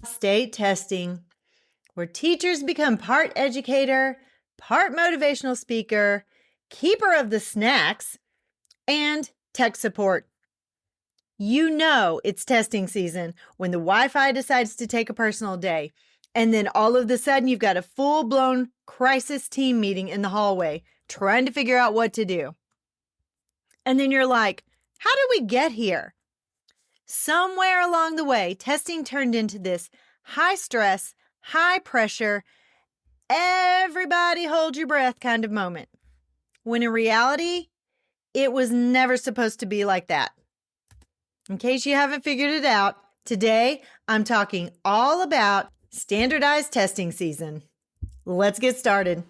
State testing, where teachers become part educator, part motivational speaker, keeper of the snacks, and tech support. You know it's testing season when the Wi-Fi decides to take a personal day, and then all of a sudden you've got a full-blown crisis team meeting in the hallway trying to figure out what to do. And then you're like, how did we get here? Somewhere along the way, testing turned into this high stress, high pressure, everybody hold your breath kind of moment. When in reality, it was never supposed to be like that. In case you haven't figured it out, today I'm talking all about standardized testing season. Let's get started.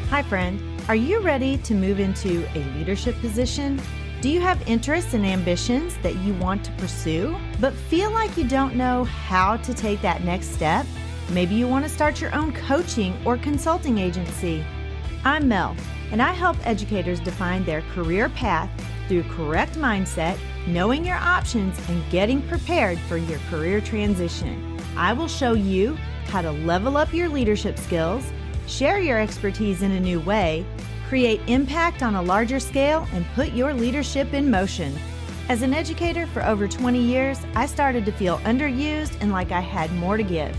Hi, friend. Are you ready to move into a leadership position? Do you have interests and ambitions that you want to pursue, but feel like you don't know how to take that next step? Maybe you want to start your own coaching or consulting agency. I'm Mel, and I help educators define their career path through correct mindset, knowing your options, and getting prepared for your career transition. I will show you how to level up your leadership skills, share your expertise in a new way, create impact on a larger scale, and put your leadership in motion. As an educator for over 20 years, I started to feel underused and like I had more to give.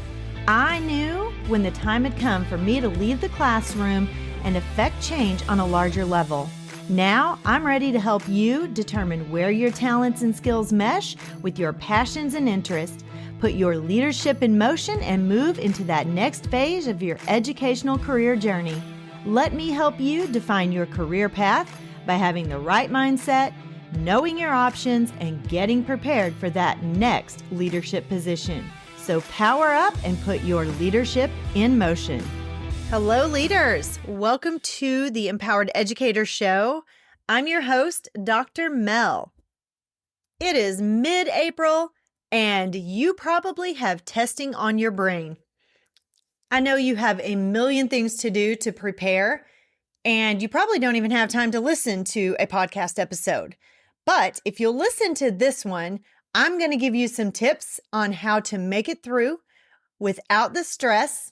I knew when the time had come for me to leave the classroom and affect change on a larger level. Now, I'm ready to help you determine where your talents and skills mesh with your passions and interests. Put your leadership in motion and move into that next phase of your educational career journey. Let me help you define your career path by having the right mindset, knowing your options, and getting prepared for that next leadership position. So power up and put your leadership in motion. Hello, leaders. Welcome to the Empowered Educator Show. I'm your host, Dr. Mel. It is mid-April, and you probably have testing on your brain. I know you have a million things to do to prepare, and you probably don't even have time to listen to a podcast episode. But if you'll listen to this one, I'm going to give you some tips on how to make it through without the stress.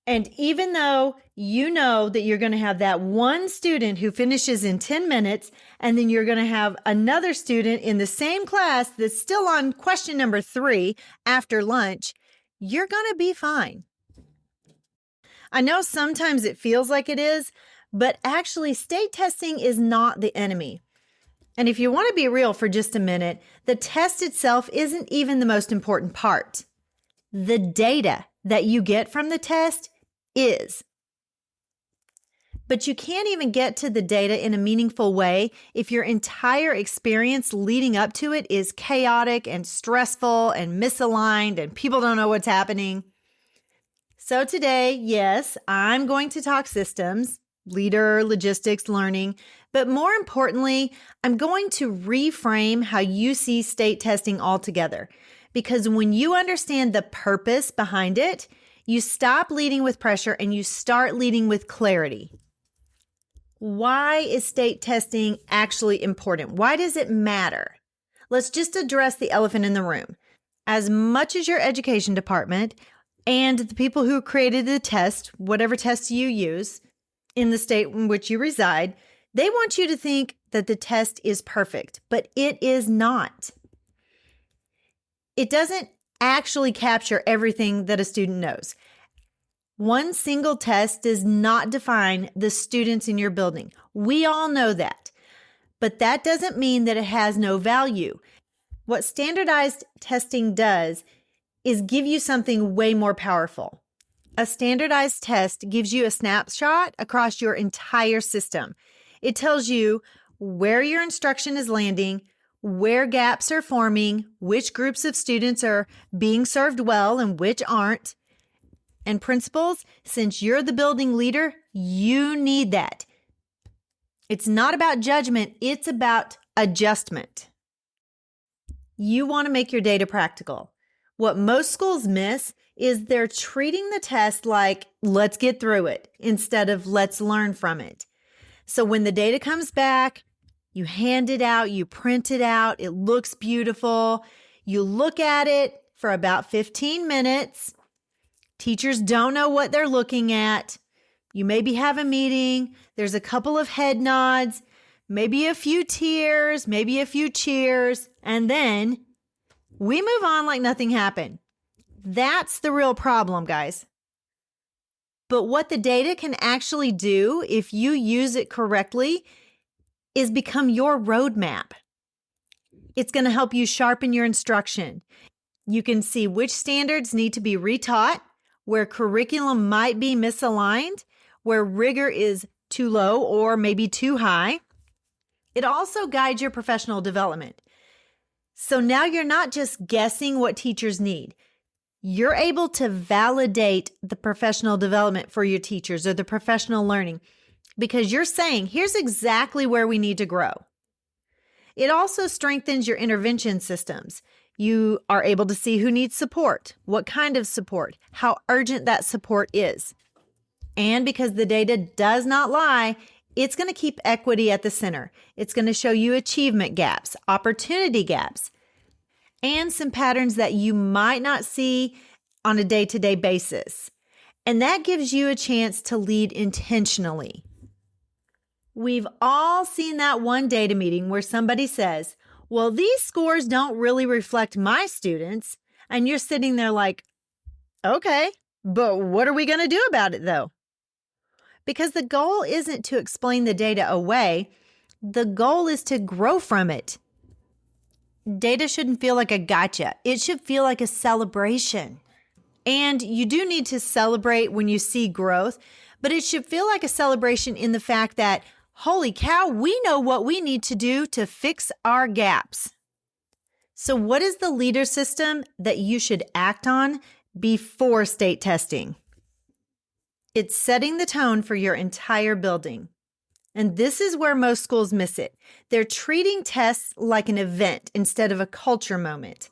And even though you know that you're going to have that one student who finishes in 10 minutes, and then you're going to have another student in the same class that's still on question number 3 after lunch, you're going to be fine. I know sometimes it feels like it is, but actually state testing is not the enemy. And if you want to be real for just a minute, the test itself isn't even the most important part. The data that you get from the test is. But you can't even get to the data in a meaningful way if your entire experience leading up to it is chaotic and stressful and misaligned and people don't know what's happening. So today, yes, I'm going to talk systems, leader, logistics, learning, but more importantly, I'm going to reframe how you see state testing altogether. Because when you understand the purpose behind it, you stop leading with pressure and you start leading with clarity. Why is state testing actually important? Why does it matter? Let's just address the elephant in the room. As much as your education department and the people who created the test, whatever test you use in the state in which you reside, they want you to think that the test is perfect, but it is not. It doesn't actually capture everything that a student knows. One single test does not define the students in your building. We all know that. But that doesn't mean that it has no value. What standardized testing does is give you something way more powerful. A standardized test gives you a snapshot across your entire system. It tells you where your instruction is landing, where gaps are forming, which groups of students are being served well and which aren't. And principals, since you're the building leader, you need that. It's not about judgment, it's about adjustment. You want to make your data practical. What most schools miss is they're treating the test like, let's get through it instead of let's learn from it. So when the data comes back, you hand it out, you print it out, it looks beautiful. You look at it for about 15 minutes. Teachers don't know what they're looking at. You maybe have a meeting. There's a couple of head nods, maybe a few tears, maybe a few cheers, and then we move on like nothing happened. That's the real problem, guys. But what the data can actually do, if you use it correctly, is become your roadmap. It's going to help you sharpen your instruction. You can see which standards need to be retaught, where curriculum might be misaligned, where rigor is too low or maybe too high. It also guides your professional development. So now you're not just guessing what teachers need. You're able to validate the professional development for your teachers or the professional learning because you're saying, here's exactly where we need to grow. It also strengthens your intervention systems. You are able to see who needs support, what kind of support, how urgent that support is. And because the data does not lie, it's going to keep equity at the center. It's going to show you achievement gaps, opportunity gaps, and some patterns that you might not see on a day-to-day basis. And that gives you a chance to lead intentionally. We've all seen that one data meeting where somebody says, well, these scores don't really reflect my students. And you're sitting there like, okay, but what are we going to do about it though? Because the goal isn't to explain the data away. The goal is to grow from it. Data shouldn't feel like a gotcha. It should feel like a celebration. And you do need to celebrate when you see growth, but it should feel like a celebration in the fact that, holy cow, we know what we need to do to fix our gaps. So what is the leader system that you should act on before state testing? It's setting the tone for your entire building. And this is where most schools miss it. They're treating tests like an event instead of a culture moment.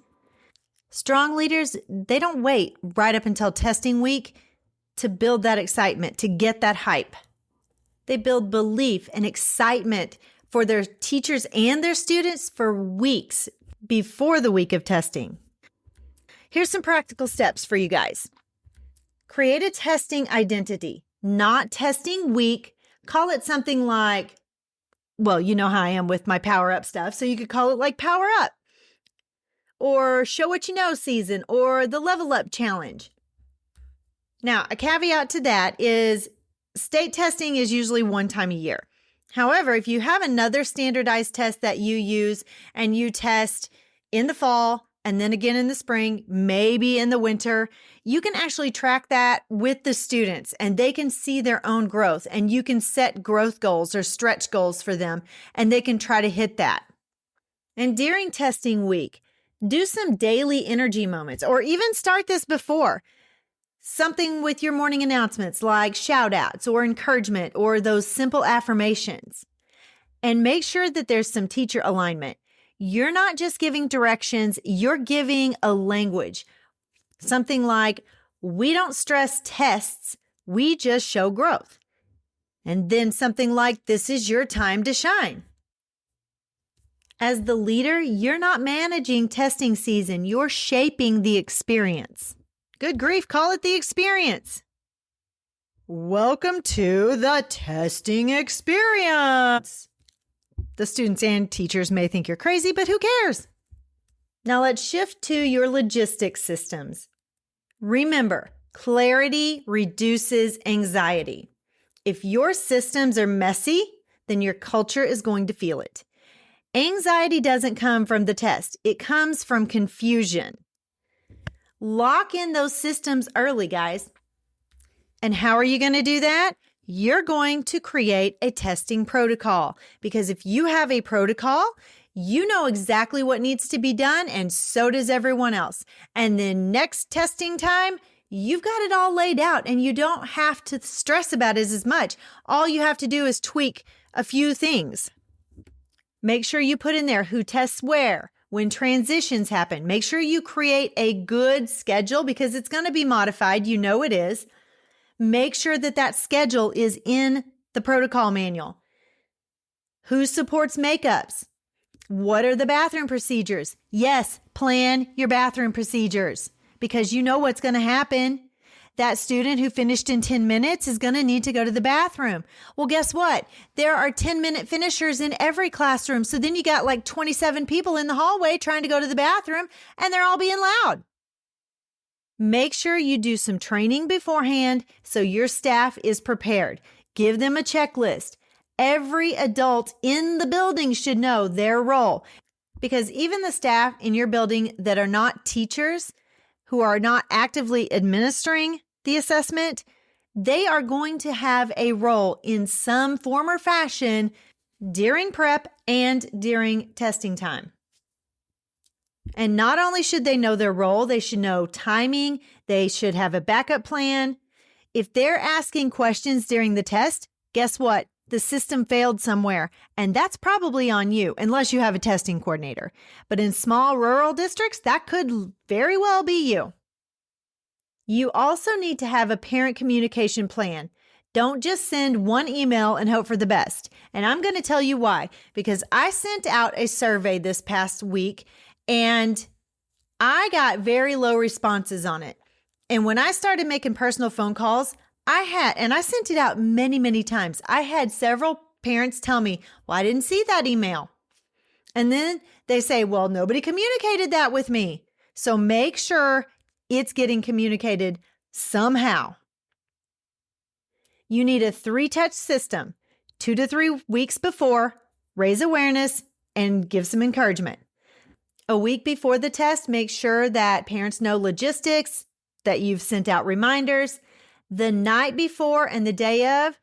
Strong leaders, they don't wait right up until testing week to build that excitement, to get that hype. They build belief and excitement for their teachers and their students for weeks before the week of testing. Here's some practical steps for you guys. Create a testing identity, not testing week. Call it something like, well, you know how I am with my power up stuff. So you could call it like power up or show what you know season or the level up challenge. Now, a caveat to that is state testing is usually one time a year. However, if you have another standardized test that you use and you test in the fall and then again in the spring, maybe in the winter, you can actually track that with the students and they can see their own growth and you can set growth goals or stretch goals for them and they can try to hit that. And during testing week, do some daily energy moments or even start this before. Something with your morning announcements like shout outs or encouragement or those simple affirmations. And make sure that there's some teacher alignment. You're not just giving directions, you're giving a language. Something like, we don't stress tests, we just show growth. And then something like, this is your time to shine. As the leader, you're not managing testing season, you're shaping the experience. Good grief, call it the experience. Welcome to the testing experience. The students and teachers may think you're crazy, but who cares? Now let's shift to your logistics systems. Remember, clarity reduces anxiety. If your systems are messy, then your culture is going to feel it. Anxiety doesn't come from the test. It comes from confusion. Lock in those systems early, guys. And how are you going to do that? You're going to create a testing protocol because if you have a protocol, you know exactly what needs to be done and so does everyone else. And then next testing time, you've got it all laid out and you don't have to stress about it as much. All you have to do is tweak a few things. Make sure you put in there who tests where, when transitions happen. Make sure you create a good schedule because it's going to be modified. You know it is. Make sure that that schedule is in the protocol manual. Who supports makeups? What are the bathroom procedures? Yes, plan your bathroom procedures because you know what's going to happen. That student who finished in 10 minutes is going to need to go to the bathroom. Well, guess what? There are 10-minute finishers in every classroom. So then you got like 27 people in the hallway trying to go to the bathroom and they're all being loud. Make sure you do some training beforehand so your staff is prepared. Give them a checklist. Every adult in the building should know their role because even the staff in your building that are not teachers, who are not actively administering the assessment, they are going to have a role in some form or fashion during prep and during testing time. And not only should they know their role, they should know timing, they should have a backup plan. If they're asking questions during the test, guess what? The system failed somewhere, and that's probably on you, unless you have a testing coordinator. But in small rural districts, that could very well be you. You also need to have a parent communication plan. Don't just send one email and hope for the best. And I'm going to tell you why. Because I sent out a survey this past week, and I got very low responses on it. And when I started making personal phone calls, I sent it out many, many times. I had several parents tell me, well, I didn't see that email. And then they say, well, nobody communicated that with me. So make sure it's getting communicated somehow. You need a 3-touch system, 2 to 3 weeks before, raise awareness, and give some encouragement. A week before the test, make sure that parents know logistics, that you've sent out reminders. The night before and the day of,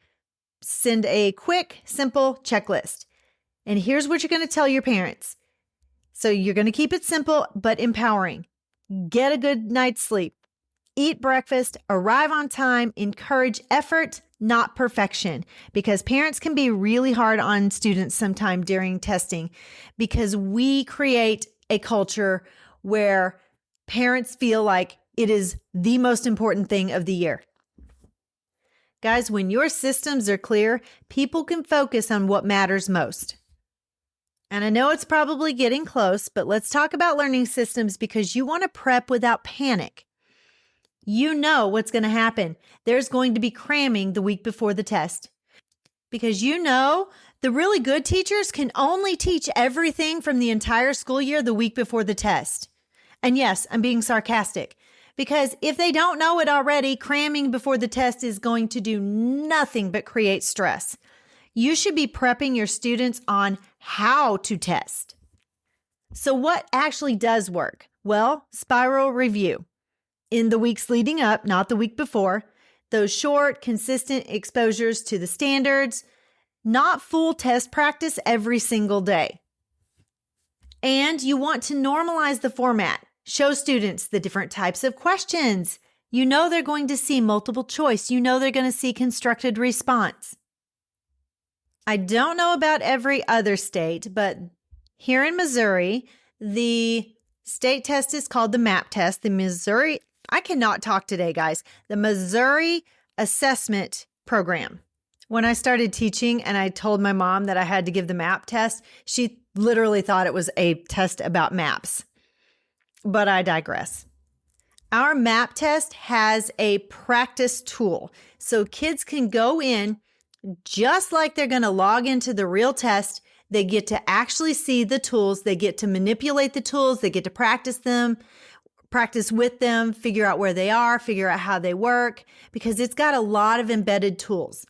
send a quick, simple checklist. And here's what you're going to tell your parents. So you're going to keep it simple, but empowering. Get a good night's sleep. Eat breakfast. Arrive on time. Encourage effort, not perfection. Because parents can be really hard on students sometime during testing because we create a culture where parents feel like it is the most important thing of the year. Guys, when your systems are clear, people can focus on what matters most. And I know it's probably getting close, but let's talk about learning systems because you want to prep without panic. You know what's going to happen. There's going to be cramming the week before the test because you know the really good teachers can only teach everything from the entire school year the week before the test. And yes, I'm being sarcastic. Because if they don't know it already, cramming before the test is going to do nothing but create stress. You should be prepping your students on how to test. So what actually does work? Well, spiral review. In the weeks leading up, not the week before, those short, consistent exposures to the standards, not full test practice every single day. And you want to normalize the format. Show students the different types of questions. You know they're going to see multiple choice. You know they're going to see constructed response. I don't know about every other state, but here in Missouri, the state test is called the MAP test. I cannot talk today, guys. The Missouri Assessment Program. When I started teaching and I told my mom that I had to give the MAP test, she literally thought it was a test about maps. But I digress. Our MAP test has a practice tool. So kids can go in just like they're going to log into the real test. They get to actually see the tools. They get to manipulate the tools. They get to practice them, practice with them, figure out where they are, figure out how they work, because it's got a lot of embedded tools.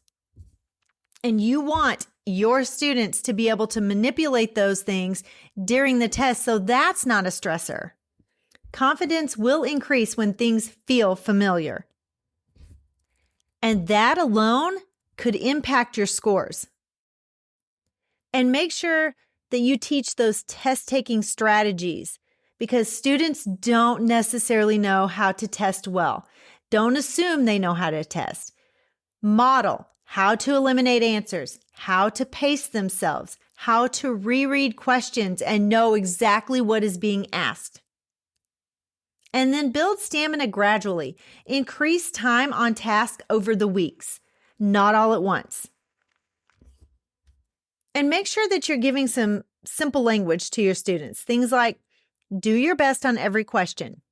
And you want your students to be able to manipulate those things during the test. So that's not a stressor. Confidence will increase when things feel familiar. And that alone could impact your scores. And make sure that you teach those test-taking strategies because students don't necessarily know how to test well. Don't assume they know how to test. Model how to eliminate answers, how to pace themselves, how to reread questions and know exactly what is being asked. And then build stamina gradually. Increase time on task over the weeks, not all at once. And make sure that you're giving some simple language to your students. Things like, do your best on every question.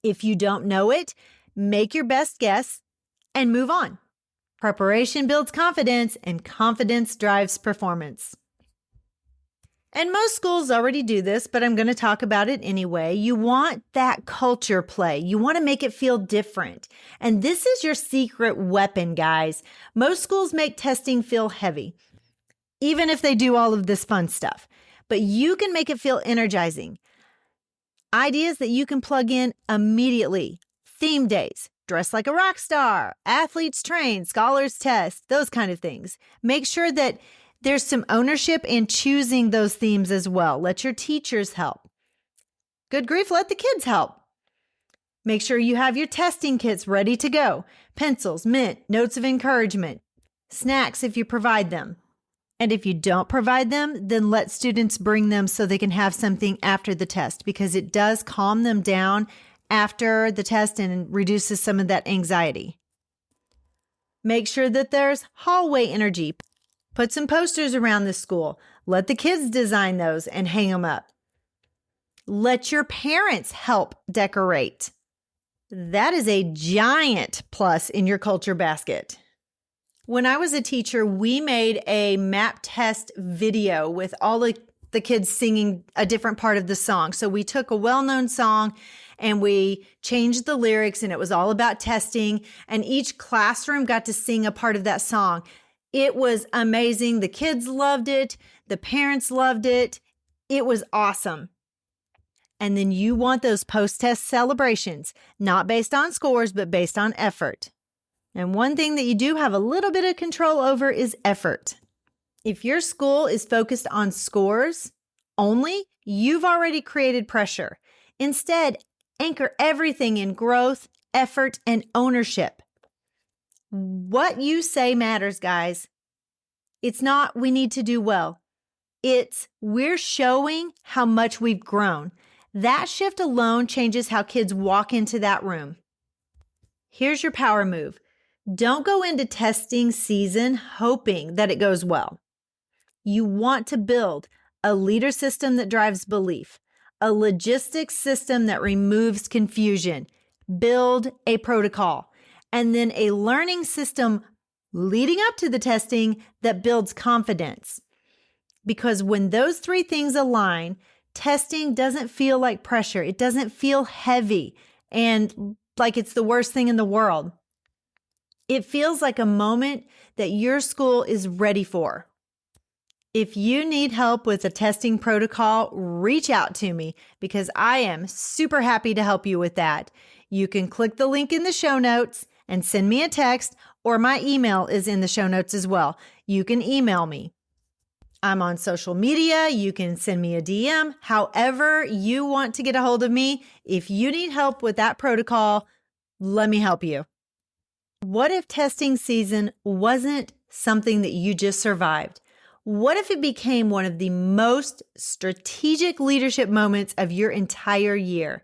If you don't know it, make your best guess and move on. Preparation builds confidence, and confidence drives performance. And most schools already do this, but I'm going to talk about it anyway. You want that culture play. You want to make it feel different. And this is your secret weapon, guys. Most schools make testing feel heavy, even if they do all of this fun stuff. But you can make it feel energizing. Ideas that you can plug in immediately. Theme days, dress like a rock star, athletes train, scholars test, those kind of things. Make sure that there's some ownership in choosing those themes as well. Let your teachers help. Good grief, let the kids help. Make sure you have your testing kits ready to go. Pencils, mint, notes of encouragement, snacks if you provide them. And if you don't provide them, then let students bring them so they can have something after the test, because it does calm them down after the test and reduces some of that anxiety. Make sure that there's hallway energy. Put some posters around the school. Let the kids design those and hang them up. Let your parents help decorate. That is a giant plus in your culture basket. When I was a teacher, we made a map test video with all of the kids singing a different part of the song. So we took a well-known song and we changed the lyrics, and it was all about testing, and each classroom got to sing a part of that song. It was amazing. The kids loved it. The parents loved it. It was awesome. And then you want those post-test celebrations, not based on scores, but based on effort. And one thing that you do have a little bit of control over is effort. If your school is focused on scores only, you've already created pressure. Instead, anchor everything in growth, effort, and ownership. What you say matters, guys. It's not we need to do well. It's we're showing how much we've grown. That shift alone changes how kids walk into that room. Here's your power move. Don't go into testing season hoping that it goes well. You want to build a leader system that drives belief, a logistics system that removes confusion, build a protocol, and then a learning system leading up to the testing that builds confidence. Because when those three things align, testing doesn't feel like pressure. It doesn't feel heavy and like it's the worst thing in the world. It feels like a moment that your school is ready for. If you need help with a testing protocol, reach out to me because I am super happy to help you with that. You can click the link in the show notes and send me a text, or my email is in the show notes as well. You can email me. I'm on social media. You can send me a DM. However you want to get a hold of me, if you need help with that protocol, let me help you. What if testing season wasn't something that you just survived? What if it became one of the most strategic leadership moments of your entire year?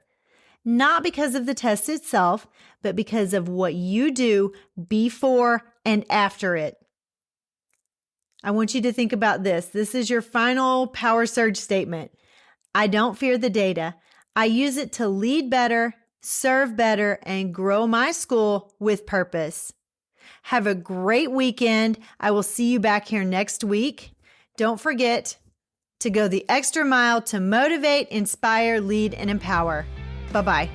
Not because of the test itself, but because of what you do before and after it. I want you to think about this. This is your final power surge statement. I don't fear the data. I use it to lead better, serve better, and grow my school with purpose. Have a great weekend. I will see you back here next week. Don't forget to go the extra mile to motivate, inspire, lead, and empower. Bye-bye.